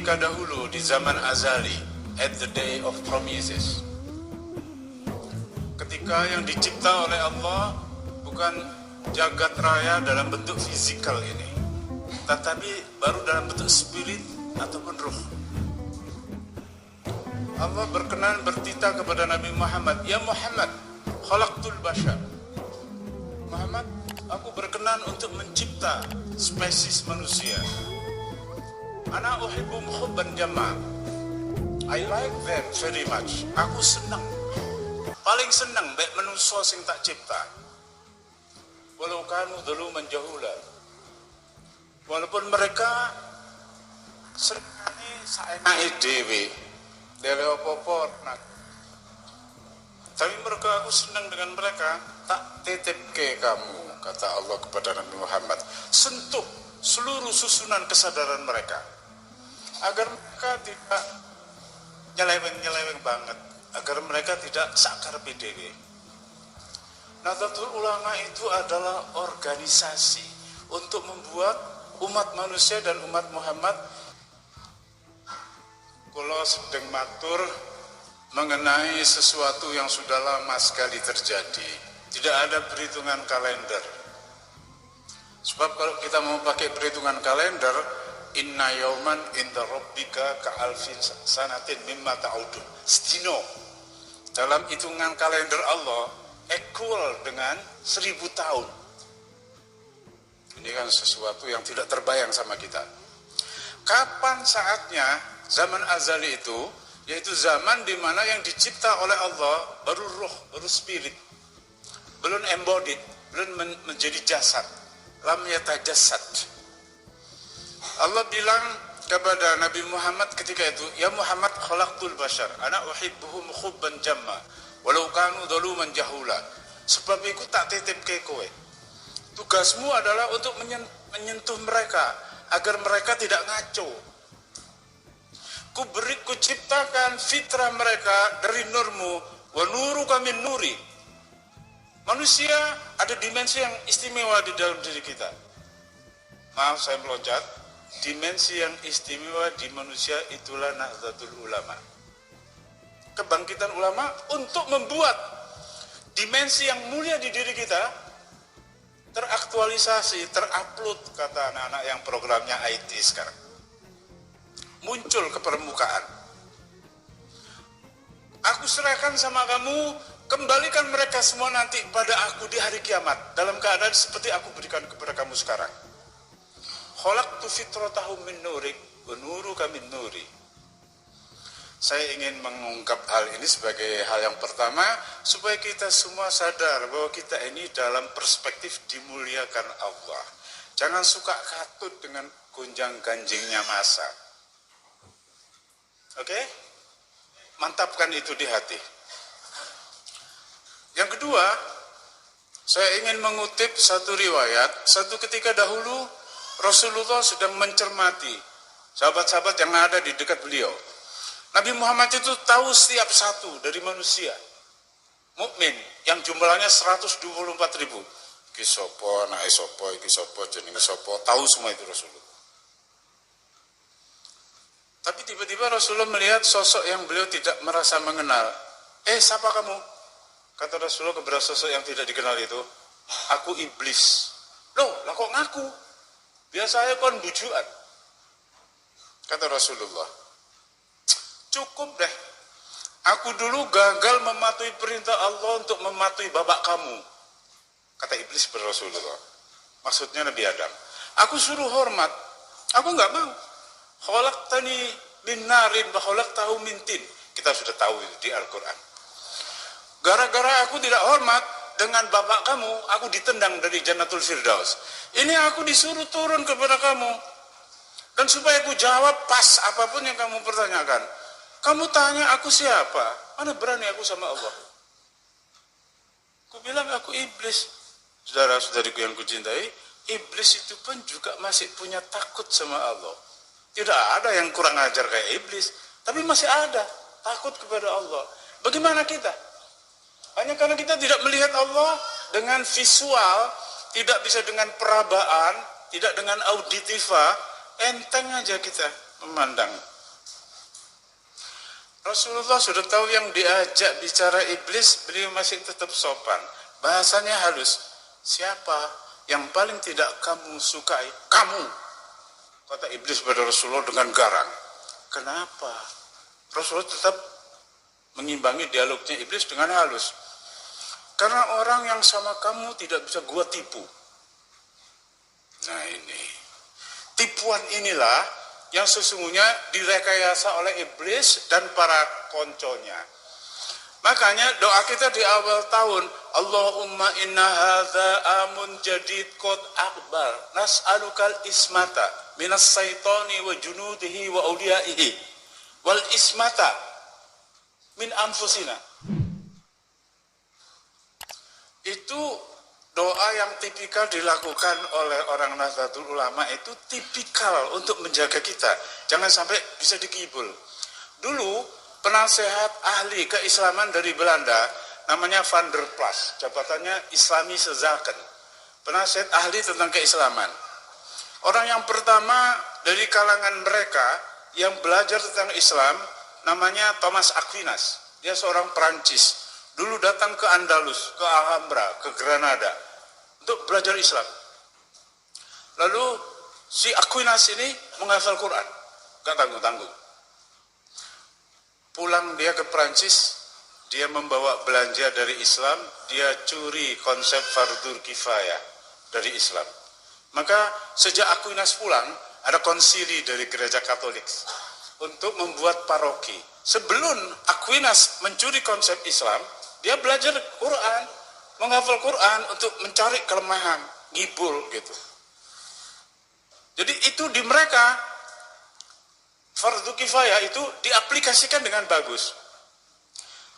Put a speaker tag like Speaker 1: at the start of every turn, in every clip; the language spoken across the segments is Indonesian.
Speaker 1: ketika dahulu di zaman azali, at the day of promises, ketika yang dicipta oleh Allah bukan jagat raya dalam bentuk fisikal ini, tetapi baru dalam bentuk spirit ataupun ruh. Allah berkenan bertitah kepada Nabi Muhammad, "Ya Muhammad, khalaqtul bashar." Muhammad, aku berkenan untuk mencipta spesies manusia. Ana uhibbum hubban jamma. I like them very much. Aku senang, paling senang baik manusia sing tak cipta. Walau kanu dzaluman jahula. Walaupun mereka seringkali saenake dhewe, dhewe apa-apa nak. Tapi mereka, aku senang dengan mereka, tak titip ke kamu, kata Allah kepada Nabi Muhammad. Sentuh seluruh susunan kesadaran mereka, agar mereka tidak nyeleweng-nyeleweng banget, agar mereka tidak sakar PDW. Nahdlatul Ulama itu adalah organisasi untuk membuat umat manusia dan umat Muhammad. Kalau sedang matur mengenai sesuatu yang sudah lama sekali terjadi, tidak ada perhitungan kalender. Sebab kalau kita mau pakai perhitungan kalender, inna yauman inda rabbika ka'alfin sanatin mimma ta'udun. Sedino dalam hitungan kalender Allah equal dengan 1000 tahun. Ini kan sesuatu yang tidak terbayang sama kita. Kapan saatnya zaman azali itu, yaitu zaman di mana yang dicipta oleh Allah baru roh, baru spirit, belum embodied, belum menjadi jasad, lam yatajassad. Allah bilang kepada Nabi Muhammad ketika itu, "Ya Muhammad, khalaqtul bashar, ana uhibbuhum hubban jamma, walau kanu dzaluman jahula." Sebab itu tak titip ke kowe. Tugasmu adalah untuk menyentuh mereka agar mereka tidak ngaco. Ku ciptakan fitrah mereka dari nurmu, wa nuruka min nuri. Manusia ada dimensi yang istimewa di dalam diri kita. Maaf saya meloncat. Dimensi yang istimewa di manusia itulah Nahdlatul Ulama. Kebangkitan ulama untuk membuat dimensi yang mulia di diri kita teraktualisasi, terupload, kata anak-anak yang programnya IT sekarang, muncul ke permukaan. Aku serahkan sama kamu, kembalikan mereka semua nanti pada aku di hari kiamat dalam keadaan seperti aku berikan kepada kamu sekarang. Khalaqtu fitratahum min nurik wa nuruka min nuri. Saya ingin mengungkap hal ini sebagai hal yang pertama supaya kita semua sadar bahwa kita ini dalam perspektif dimuliakan Allah. Jangan suka katut dengan gonjang-ganjingnya masa. Oke? Mantapkan itu di hati. Yang kedua, saya ingin mengutip satu riwayat. Satu ketika dahulu Rasulullah sedang mencermati sahabat-sahabat yang ada di dekat beliau. Nabi Muhammad itu tahu setiap satu dari manusia mukmin yang jumlahnya 124.000. Iki sapa, anake sapa, iki sapa, jenenge sapa, tahu semua itu Rasulullah. Tapi tiba-tiba Rasulullah melihat sosok yang beliau tidak merasa mengenal. Siapa kamu? Kata Rasulullah kepada sosok yang tidak dikenal itu, "Aku iblis." Loh, lah kok ngaku? Biasanya kon bujuan. Kata Rasulullah, "Cukup deh. Aku dulu gagal mematuhi perintah Allah untuk mematuhi bapak kamu." Kata iblis kepada Rasulullah. Maksudnya Nabi Adam. "Aku suruh hormat. Aku enggak mau. Khalaqtani min narin wa khalaqtahu min tin." Kita sudah tahu itu di Al-Quran. Gara-gara aku tidak hormat dengan bapak kamu, aku ditendang dari Jannatul Firdaus. Ini aku disuruh turun kepada kamu. Dan supaya aku jawab pas apapun yang kamu pertanyakan. Kamu tanya aku siapa? Mana berani aku sama Allah? Aku bilang aku iblis. Saudara-saudariku yang kucintai, iblis itu pun juga masih punya takut sama Allah. Tidak ada yang kurang ajar kayak iblis, tapi masih ada takut kepada Allah. Bagaimana kita? Hanya karena kita tidak melihat Allah dengan visual, tidak bisa dengan perabaan, tidak dengan auditiva, enteng aja kita memandang Rasulullah sudah tahu yang diajak bicara iblis, beliau masih tetap sopan. Bahasanya halus. Siapa yang paling tidak kamu sukai? Kamu, kata iblis pada Rasulullah dengan garang. Kenapa? Rasulullah tetap mengimbangi dialognya iblis dengan halus. Karena orang yang sama kamu tidak bisa gua tipu. Nah ini, tipuan inilah yang sesungguhnya direkayasa oleh iblis dan para konconya. Makanya doa kita di awal tahun, Allahumma inna hadza amun jadid qad akbar nas'alukal ismata minas syaitani wa junudihi wa awliyaihi wal ismata min anfusina. Itu doa yang tipikal dilakukan oleh orang Nahdlatul Ulama, itu tipikal untuk menjaga kita. Jangan sampai bisa dikibul. Dulu penasehat ahli keislaman dari Belanda, namanya Van der Plas, jabatannya Islamische Zaken. Penasehat ahli tentang keislaman. Orang yang pertama dari kalangan mereka yang belajar tentang Islam, namanya Thomas Aquinas. Dia seorang Perancis. Dulu datang ke Andalus, ke Alhambra, ke Granada untuk belajar Islam. Lalu si Aquinas ini menghafal Quran, gak tanggung-tanggung. Pulang dia ke Perancis, dia membawa belanja dari Islam, dia curi konsep fardhu kifayah dari Islam. Maka sejak Aquinas pulang, ada konsili dari gereja Katolik untuk membuat paroki. Sebelum Aquinas mencuri konsep Islam, dia belajar Quran, menghafal Quran untuk mencari kelemahan, ngibul gitu. Jadi itu di mereka, fardhu kifayah itu diaplikasikan dengan bagus.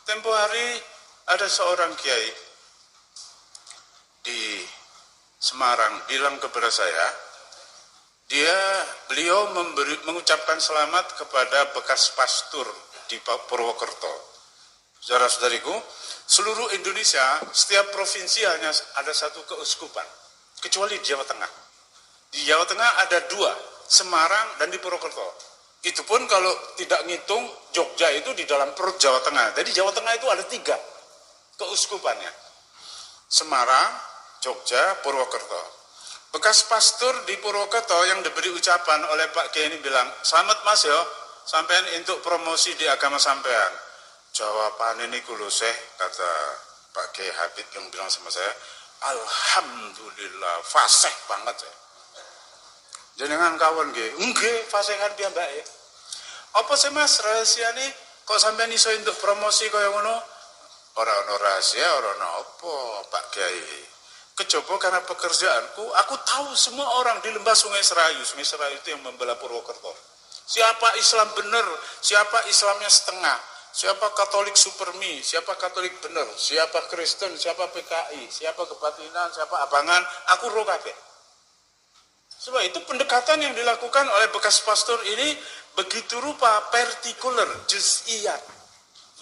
Speaker 1: Tempo hari ada seorang kiai di Semarang bilang kepada saya, beliau mengucapkan selamat kepada bekas pastur di Purwokerto. Saudara-saudariku, seluruh Indonesia, setiap provinsi hanya ada satu keuskupan, kecuali di Jawa Tengah. Di Jawa Tengah ada 2, Semarang dan di Purwokerto. Itu pun kalau tidak ngitung Jogja itu di dalam perut Jawa Tengah. Jadi Jawa Tengah itu ada 3 keuskupannya. Semarang, Jogja, Purwokerto. Bekas pastor di Purwokerto yang diberi ucapan oleh Pak Kiai ini bilang, selamat Mas yo, sampean untuk promosi di agama sampean. Jawaban ini kulo kata Pak Kiai Habib yang bilang sama saya, alhamdulillah, fasih banget saya. Jenengan kawan nggih, nggih fasih kan piyambake. Apa sih Mas rahasiane kok sampean iso untuk promosi kaya ngono? Ora ono rahasia, ora ono apa, Pak Kiai. Kejaba karena pekerjaanku, aku tahu semua orang di lembah Sungai Serayu. Sungai Serayu itu yang membela Purwokerto. Siapa Islam benar, siapa Islamnya setengah, siapa Katolik supermi, siapa Katolik benar, siapa Kristen, siapa PKI, siapa kebatinan, siapa abangan, aku roh kabeh. Sebab itu pendekatan yang dilakukan oleh bekas pastor ini begitu rupa, partikular, juz'iyat.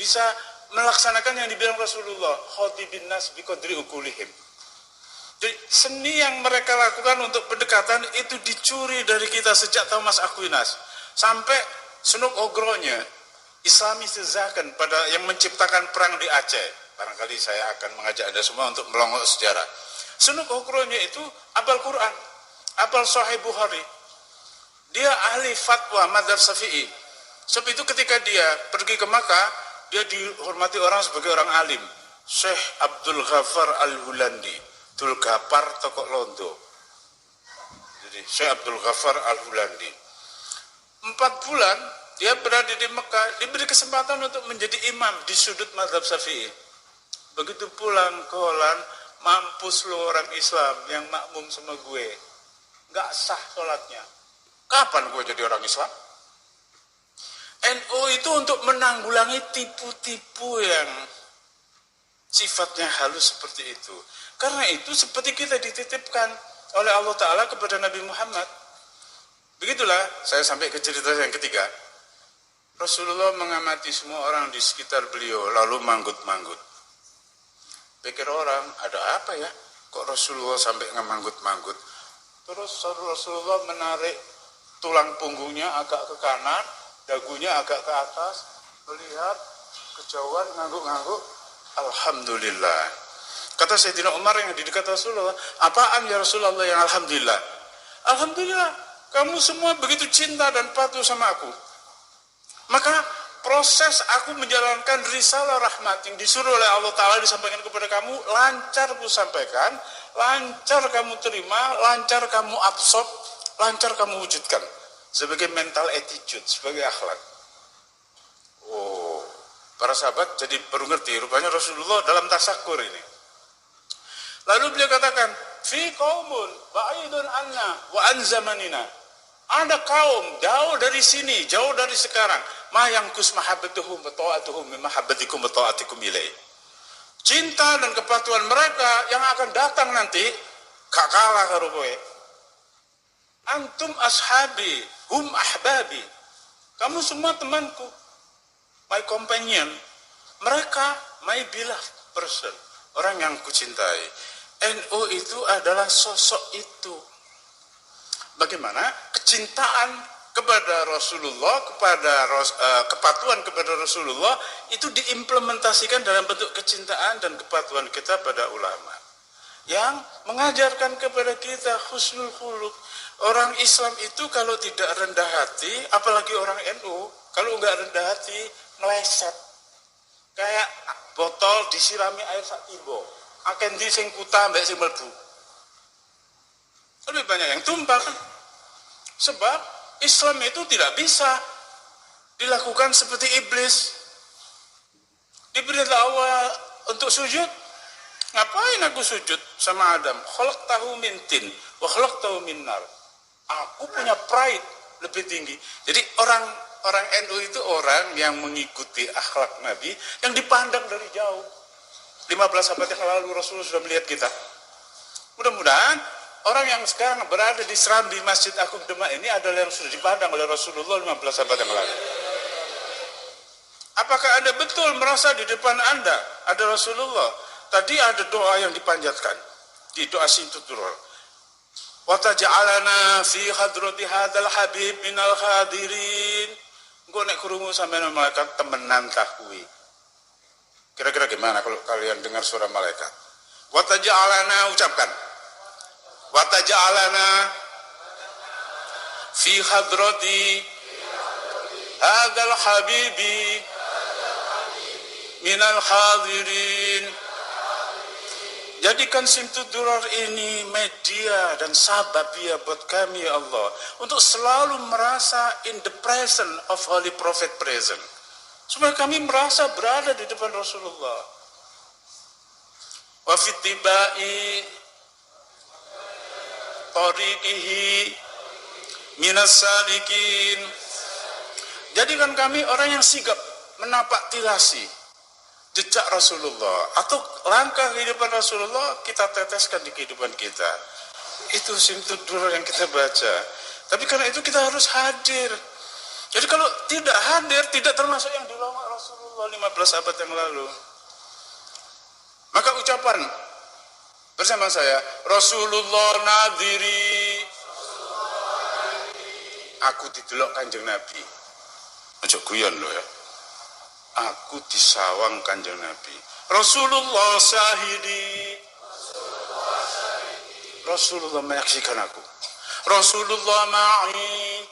Speaker 1: Bisa melaksanakan yang dibilang Rasulullah, khotibin nas biqadri uqulihim. Jadi seni yang mereka lakukan untuk pendekatan itu dicuri dari kita sejak Thomas Aquinas sampai Sunuk Ogronya, Islamische Zaken pada yang menciptakan perang di Aceh. Barangkali saya akan mengajak Anda semua untuk melongok sejarah. Sunuk Ogronya itu apal Quran, apal Sahih Bukhari. Dia ahli fatwa madzhab Syafi'i. Sebab itu ketika dia pergi ke Makkah, dia dihormati orang sebagai orang alim. Syekh Abdul Ghaffar Al-Hulandi, Abdul Ghaffar Tokok Londo. Jadi Syekh Abdul Ghaffar Al-Hulandi. 4 bulan dia berada di Mekah, diberi kesempatan untuk menjadi imam di sudut mazhab Syafi'i. Begitu pulang ke Holland, mampus lo orang Islam yang makmum sama gue. Nggak sah sholatnya. Kapan gue jadi orang Islam? NU itu untuk menanggulangi tipu-tipu yang sifatnya halus seperti itu. Karena itu seperti kita dititipkan oleh Allah Ta'ala kepada Nabi Muhammad. Begitulah, saya sampai ke cerita yang ketiga. Rasulullah mengamati semua orang di sekitar beliau, lalu manggut-manggut. Pikir orang, ada apa ya? Kok Rasulullah sampai ngemanggut-manggut? Terus Rasulullah menarik tulang punggungnya agak ke kanan, dagunya agak ke atas, melihat kejauhan ngangguk-ngangguk, alhamdulillah. Kata Sayyidina Umar yang di dekat Rasulullah, apaan ya Rasulullah yang alhamdulillah? Alhamdulillah, kamu semua begitu cinta dan patuh sama aku. Maka proses aku menjalankan risalah rahmat yang disuruh oleh Allah Ta'ala disampaikan kepada kamu, lancar ku sampaikan, lancar kamu terima, lancar kamu absorb, lancar kamu wujudkan. Sebagai mental attitude, sebagai akhlak. Oh, para sahabat jadi baru ngerti, rupanya Rasulullah dalam tasakur ini. Lalu beliau katakan, fi qaumun ba'idun anna wa an zamanina. Ada kaum jauh dari sini, jauh dari sekarang. Ma yangkus mahabbatuhum wa ta'atuhum min mahabbatikum wa ta'atikum ilai. Cinta dan kepatuhan mereka yang akan datang nanti gak kalah karo kowe. Antum ashabi, hum ahbabi. Kamu semua temanku, my companion. Mereka my beloved person, orang yang kucintai. NU itu adalah sosok itu. Bagaimana kecintaan kepada Rasulullah, kepatuhan kepada Rasulullah itu diimplementasikan dalam bentuk kecintaan dan kepatuhan kita pada ulama yang mengajarkan kepada kita husnul khuluq. Orang Islam itu kalau tidak rendah hati, apalagi orang NU, kalau enggak rendah hati, meleset. Kayak botol disirami air sak timbo. Akan di sing kuta mbek sing mlebu. Lebih banyak yang tumpah kan? Sebab Islam itu tidak bisa dilakukan seperti iblis. Diperintah Allah untuk sujud. Ngapain aku sujud sama Adam? Khalaqtahu min tin wa khalaqtahu min nar. Aku punya pride lebih tinggi. Jadi orang NU itu orang yang mengikuti akhlak Nabi yang dipandang dari jauh. 15 abad yang lalu Rasulullah sudah melihat kita. Mudah-mudahan orang yang sekarang berada di serambi Masjid Agung Demak ini adalah yang sudah dipandang oleh Rasulullah 15 abad yang lalu. Apakah Anda betul merasa di depan Anda ada Rasulullah? Tadi ada doa yang dipanjatkan di doa Sintuturul. Wa taj'alana fi hadrati hadzal habib minal hadirin. Engko nek krungu sampeyan malaikat temenan tah kuwi. Kira-kira gimana kalau kalian dengar suara malaikat? Wa taj'alana, ucapkan. Wa taj'alana fi hadrati hadzal habibi minal hadirin. Jadikan Sintudurar ini media dan sababiyah buat kami ya Allah untuk selalu merasa in the presence of Holy Prophet present, supaya kami merasa berada di depan Rasulullah. Wa fitibai tariqihi minas salikin. Jadikan kami orang yang sigap menapak tilasi jejak Rasulullah, atau langkah kehidupan Rasulullah kita teteskan di kehidupan kita. Itu Sintudurar yang kita baca. Tapi karena itu kita harus hadir. Jadi kalau tidak hadir, tidak termasuk yang dilawak Rasulullah 15 abad yang lalu. Maka ucapan bersama saya, Rasulullah nadhiri, aku didelok Kanjeng Nabi. Ojo guyon loh ya. Aku disawang Kanjeng Nabi. Rasulullah syahidi. Rasulullah menyaksikan aku. Rasulullah ma'i.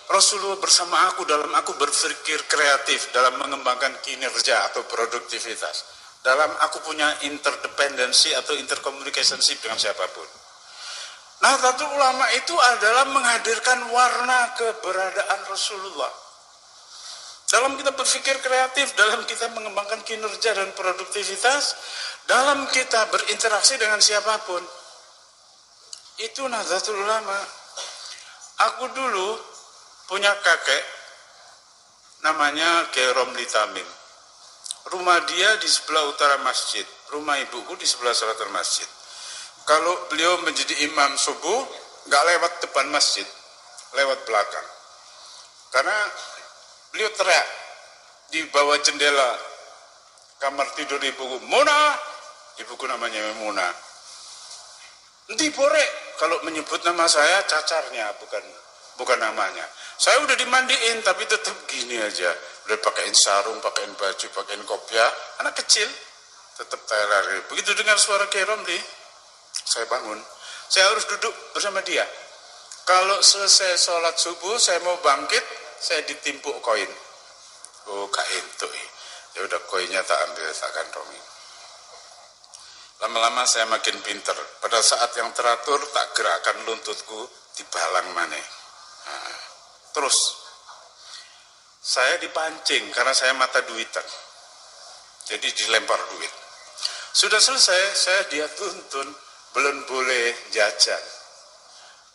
Speaker 1: Rasulullah bersama aku dalam aku berpikir kreatif, dalam mengembangkan kinerja atau produktivitas, dalam aku punya interdependensi atau intercommunicationship dengan siapapun. Nah, Nahdlatul Ulama itu adalah menghadirkan warna keberadaan Rasulullah. Dalam kita berpikir kreatif, dalam kita mengembangkan kinerja dan produktivitas, dalam kita berinteraksi dengan siapapun. Itu Nahdlatul Ulama. Aku dulu punya kakek, namanya Kiai Romli Tamim. Rumah dia di sebelah utara masjid, rumah ibuku di sebelah selatan masjid. Kalau beliau menjadi imam subuh, nggak lewat depan masjid, lewat belakang. Karena beliau teriak di bawah jendela kamar tidur ibuku, Muna, ibuku namanya Muna. Nanti borek, kalau menyebut nama saya cacarnya, bukan namanya. Saya udah dimandiin tapi tetap gini aja. Udah pakaiin sarung, pakaiin baju, pakaiin kopiah. Anak kecil tetap lari. Begitu dengar suara Kiai Romli, saya bangun. Saya harus duduk bersama dia. Kalau selesai sholat subuh, saya mau bangkit, saya ditimpuk koin. Oh, gak entuk. Ya udah, koinnya tak ambil, tak kantongi. Lama-lama saya makin pinter. Pada saat yang teratur, tak gerakan luntutku dibalang maneh. Nah, terus saya dipancing karena saya mata duitan. Jadi dilempar duit. Sudah selesai, dia tuntun, belum boleh jajan.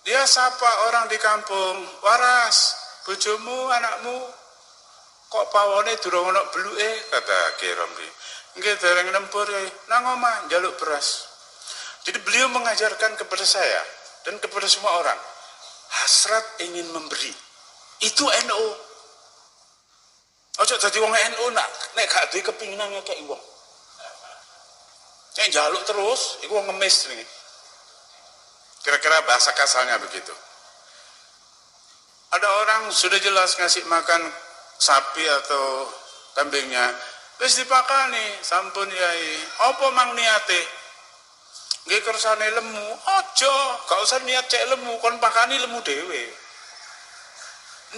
Speaker 1: Dia sapa orang di kampung, waras, bojomu, anakmu, kok pawone durung ana beluke, kata Kiai Romli. Nggih dereng nempur nang omah njaluk beras. Jadi beliau mengajarkan kepada saya dan kepada semua orang, hasrat ingin memberi. Itu NU. Ojo dadi wong NU nek gak duwe kepinginan ngekeki wong. Nek njaluk terus iku wong ngemis nih. Kira-kira bahasa kasarnya begitu. Ada orang sudah jelas ngasih makan sapi atau kambingnya, wis dipakani, sampun yai. Apa mang niate? Nggih kersane lemu. Aja, gak usah niat cek lemu, kon pakani lemu dhewe.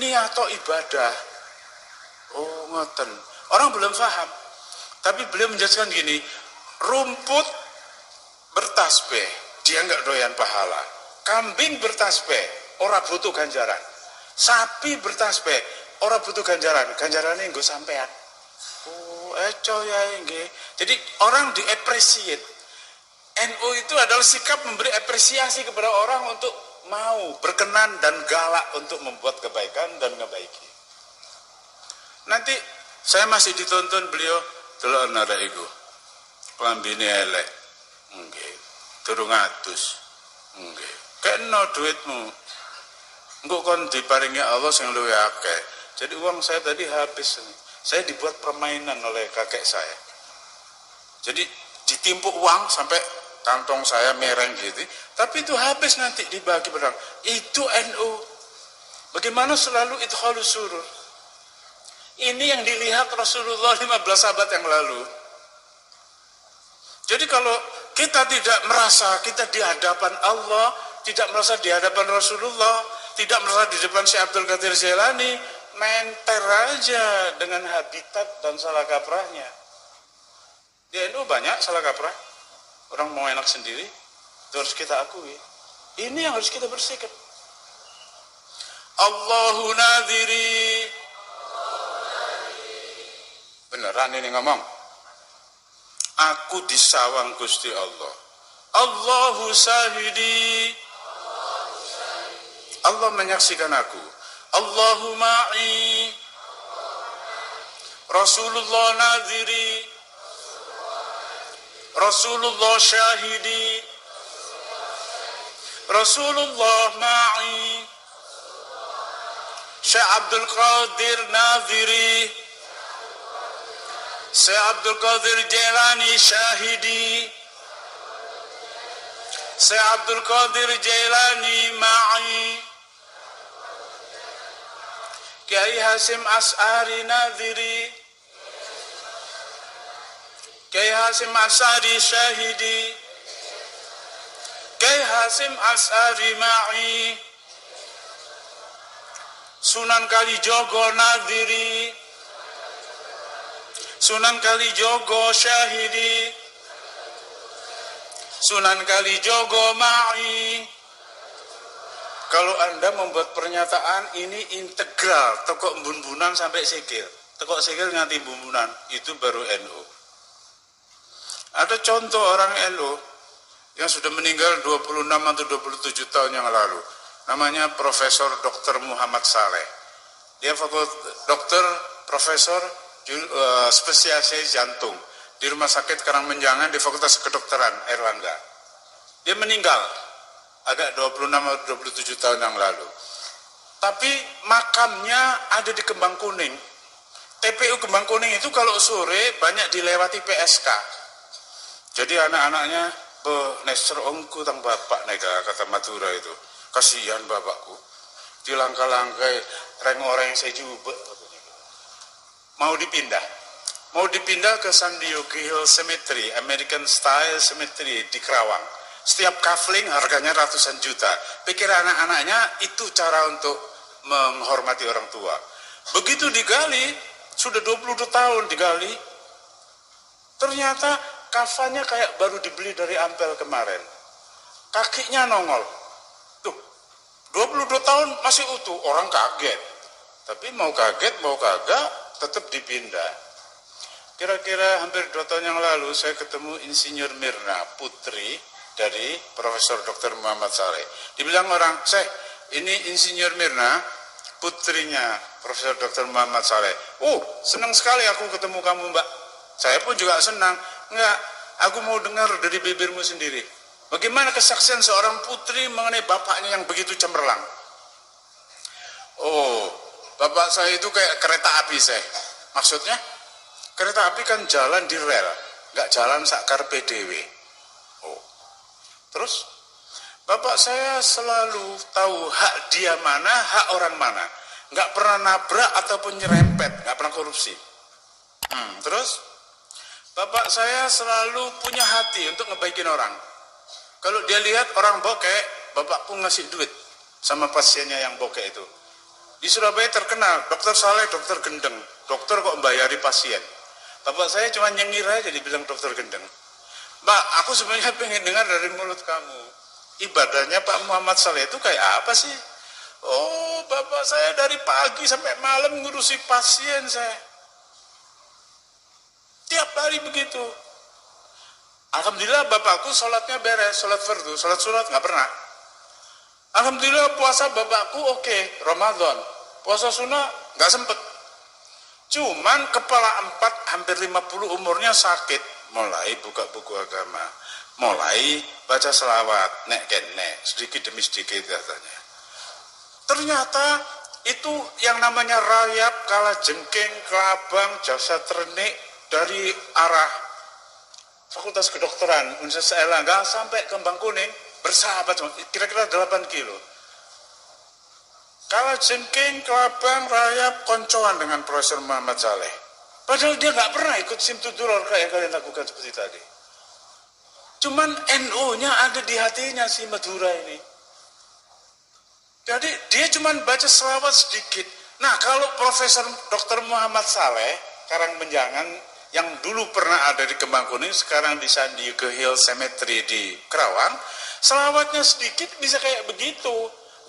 Speaker 1: Niat ibadah. Oh, ngoten. Orang belum paham. Tapi beliau menjelaskan gini, rumput bertasbih, dia enggak doyan pahala. Kambing bertasbih, ora butuh ganjaran. Sapi bertasbih, ora butuh ganjaran. Ganjarannya nggo sampean. Oh, eco ya nggih. Jadi orang diapresiat. NU itu adalah sikap memberi apresiasi kepada orang untuk mau berkenan dan galak untuk membuat kebaikan dan ngebaiki. Nanti saya masih dituntun beliau delok nara iku. Klambine elek. Nggih. Durung atus. Nggih. Kena duitmu. Engko kon diparingi Allah sing luwih akeh. Jadi uang saya tadi habis. Saya dibuat permainan oleh kakek saya. Jadi ditimpuk uang sampai kantong saya mereng gitu. Tapi itu habis nanti dibagi pedang. Itu NU. Bagaimana selalu idkhalus surur. Ini yang dilihat Rasulullah 15 abad yang lalu. Jadi kalau kita tidak merasa kita di hadapan Allah, tidak merasa di hadapan Rasulullah, tidak merasa di depan Syekh Abdul Qadir Jailani, menter aja dengan habitat dan salah kaprahnya. Di NU banyak salah kaprah. Orang mau enak sendiri, itu harus kita akui. Ini yang harus kita bersihkan. Allahu nadhiri. Beneran ini ngomong. Aku disawang Gusti Allah. Allahu syahidi. Allah menyaksikan aku. Allahu ma'i. Rasulullah nadhiri. Rasulullah syahidi. Rasulullah ma'i. Syekh Abdul Qadir nadhiri. Syekh Abdul Qadir Jailani syahidi. Syekh Abdul Qadir Jailani ma'i. Kiai Hasim As'ari nadhiri. Kiai Hasim As'ari syahidi. Kiai Hasim As'ari ma'i. Sunan Kalijogo nadhiri. Sunan Kalijogo syahidi. Sunan Kalijogo ma'i. Kalau Anda membuat pernyataan ini integral, tekok bumbunan sampai sikil. Tekok sikil nganti bumbunan, itu baru NU. Ada contoh orang NU yang sudah meninggal 26 atau 27 tahun yang lalu. Namanya Profesor Dr. Muhammad Saleh. Dia dokter, profesor, spesialis jantung di Rumah Sakit Karangmenjangan di Fakultas Kedokteran Airlangga. Dia meninggal agak 26 atau 27 tahun yang lalu. Tapi makamnya ada di Kembang Kuning. TPU Kembang Kuning itu kalau sore banyak dilewati PSK. Jadi anak-anaknya nesr ongku tang bapak nega kata Madura itu. Kasihan bapakku. dilangkah-langkai reng orang yang saya juga mau dipindah ke San Diego Hill Cemetery, American Style Cemetery di Kerawang. Setiap kafling harganya ratusan juta. Pikir anak-anaknya itu cara untuk menghormati orang tua. Begitu digali, sudah 22 tahun digali, ternyata kafannya kayak baru dibeli dari Ampel kemarin. Kakinya nongol. Tuh, 22 tahun masih utuh, orang kaget. Tapi mau kaget, mau kagak, tetap dipindah. Kira-kira hampir 2 tahun yang lalu saya ketemu Insinyur Mirna, putri dari Profesor Dr. Muhammad Saleh. Dibilang orang, ini Insinyur Mirna, putrinya Profesor Dr. Muhammad Saleh. Senang sekali aku ketemu kamu, Mbak. Saya pun juga senang. Enggak, aku mau dengar dari bibirmu sendiri. Bagaimana kesaksian seorang putri mengenai bapaknya yang begitu cemerlang? Bapak saya itu kayak kereta api, Maksudnya? Kereta api kan jalan di rel, nggak jalan sakar PDW. Terus, bapak saya selalu tahu hak dia mana, hak orang mana. Nggak pernah nabrak ataupun nyerempet, nggak pernah korupsi. Terus, bapak saya selalu punya hati untuk ngebaikin orang. Kalau dia lihat orang bokek, bapak pun ngasih duit sama pasiennya yang bokek itu. Di Surabaya terkenal, dokter Saleh, dokter gendeng. Dokter kok membayari pasien. Bapak saya cuma nyengir aja dibilang dokter gendeng. Mbak, aku sebenarnya pengen dengar dari mulut kamu. Ibadahnya Pak Muhammad Saleh itu kayak apa sih? Bapak saya dari pagi sampai malam ngurusi pasien saya. Tiap hari begitu. Alhamdulillah bapakku sholatnya beres, sholat fardu, sholat sunat nggak pernah. Alhamdulillah puasa bapakku oke, Ramadan. Puasa sunnah nggak sempet. Cuman kepala 4 hampir 50 umurnya sakit, mulai buka buku agama, mulai baca selawat, nek sedikit demi sedikit katanya. Ternyata itu yang namanya rayap, kalajengking, kelabang, jasa ternik dari arah Fakultas Kedokteran Universitas Airlangga sampai Kembang Kuning bersahabat, kira-kira 8 kilo. Kalajengking, kelabang, rayap, koncoan dengan Profesor Muhammad Saleh. Padahal dia nggak pernah ikut simtuduror kayak kalian lakukan seperti tadi. Cuman NU-nya ada di hatinya si Madura ini. Jadi dia cuman baca selawat sedikit. Nah kalau Profesor Dr. Muhammad Saleh, Karangmenjangan, yang dulu pernah ada di Kembang Kuning, sekarang di San Diego Hill Cemetery di Kerawang, selawatnya sedikit bisa kayak begitu.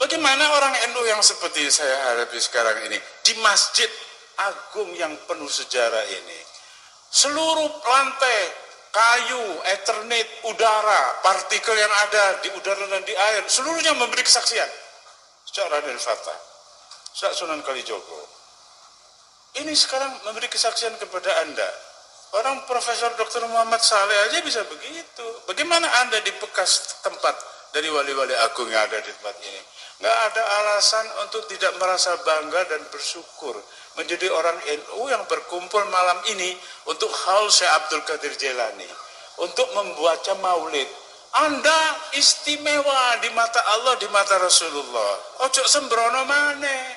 Speaker 1: Bagaimana orang NU yang seperti saya hadapi sekarang ini, di Masjid Agung yang penuh sejarah ini, seluruh lantai, kayu, eternit, udara, partikel yang ada di udara dan di air, seluruhnya memberi kesaksian. Sejak Raden Fatah, sejak Sunan Kalijogo. Ini sekarang memberi kesaksian kepada Anda. Orang Profesor Dr. Muhammad Saleh aja bisa begitu. Bagaimana Anda di bekas tempat dari wali-wali agung yang ada di tempat ini? Nggak ada alasan untuk tidak merasa bangga dan bersyukur menjadi orang NU yang berkumpul malam ini untuk haul Syekh Abdul Qadir Jailani, untuk membaca maulid. Anda istimewa di mata Allah, di mata Rasulullah. Ojo sembrono maneh.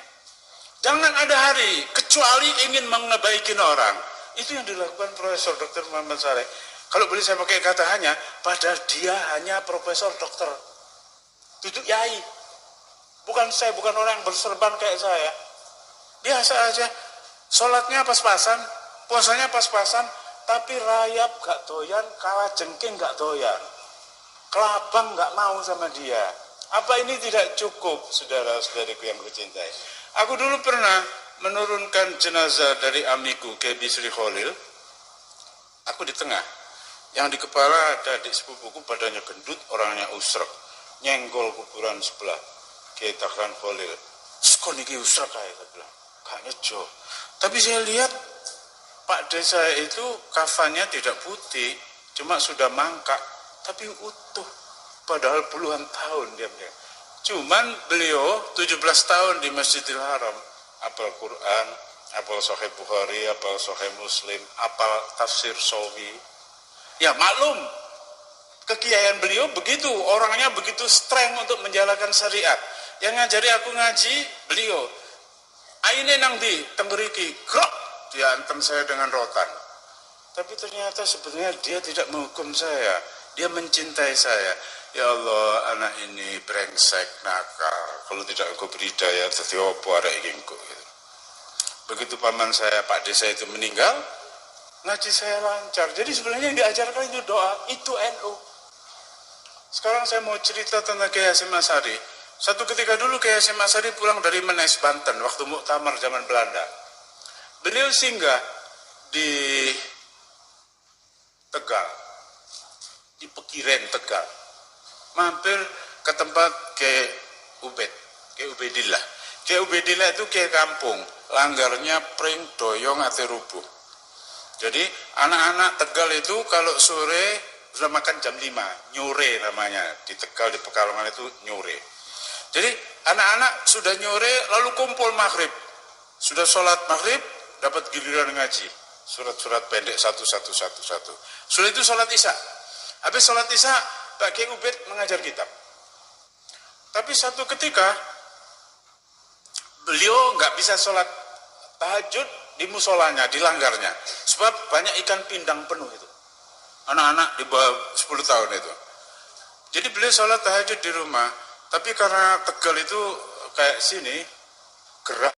Speaker 1: Jangan ada hari kecuali ingin mengebaikin orang. Itu yang dilakukan Profesor Dr. Muhammad Saleh. Kalau boleh saya pakai kata hanya, padahal dia hanya profesor dokter, duduk yai. Bukan saya, bukan orang yang berserban kayak saya. Biasa aja. Sholatnya pas-pasan, puasanya pas-pasan, tapi rayap gak doyan, kalajengking gak doyan. Kelabang gak mau sama dia. Apa ini tidak cukup, saudara-saudariku yang kucintai? Aku dulu pernah menurunkan jenazah dari amiku, Kiai Bisri Khalil. Aku di tengah. Yang di kepala ada adik sepupuku, badannya gendut, orangnya usrek. Nyenggol kuburan sebelah. Kiai Takran Khalil. Sekon iki usrek kayak, saya bilang. Gak nyejo. Tapi saya lihat Pak Desa itu kafannya tidak putih, cuma sudah mangkak, tapi utuh. Padahal puluhan tahun dia. Cuman beliau 17 tahun di Masjidil Haram, apal Quran, apal Sahih Bukhari, apal Sahih Muslim, apal tafsir Sawi. Ya maklum, kekiaian beliau begitu, orangnya begitu strength untuk menjalankan syariat. yang ngajari aku ngaji beliau. Aine nang di temberiki, grok, dia antem saya dengan rotan. Tapi ternyata sebenarnya dia tidak menghukum saya, dia mencintai saya. Ya Allah, anak ini brengsek, nakal. Kalau tidak engkau beri daya, jadi apa ada inginku. Begitu paman saya, Pak Desa itu meninggal, ngaji saya lancar. Jadi sebenarnya yang diajarkan itu doa, itu NU. Sekarang saya mau cerita tentang Kiai Hasyim Asy'ari. Satu ketika dulu Kiai Hasyim Asy'ari pulang dari Menes, Banten, waktu muktamar zaman Belanda. Beliau singgah di Tegal, di Pekiren Tegal. Mampir ke tempat Kiai Ubaidillah. Kiai Ubaidillah itu Kiai kampung, langgarnya pring doyong ate rubuh. Jadi anak-anak Tegal itu kalau sore sudah makan jam 5, nyore namanya. Di Tegal, di Pekalongan itu nyore. Jadi anak-anak sudah nyore lalu kumpul maghrib. Sudah sholat maghrib, dapat giliran ngaji. Surat-surat pendek satu. Sudah itu sholat isya. Habis sholat isya, Pak Kiai Ubaid mengajar kitab. Tapi satu ketika, beliau nggak bisa sholat tahajud di musolanya, di langgarnya. Sebab banyak ikan pindang penuh itu. Anak-anak di bawah 10 tahun itu. Jadi beliau sholat tahajud di rumah. Tapi karena Tegal itu kayak sini, gerak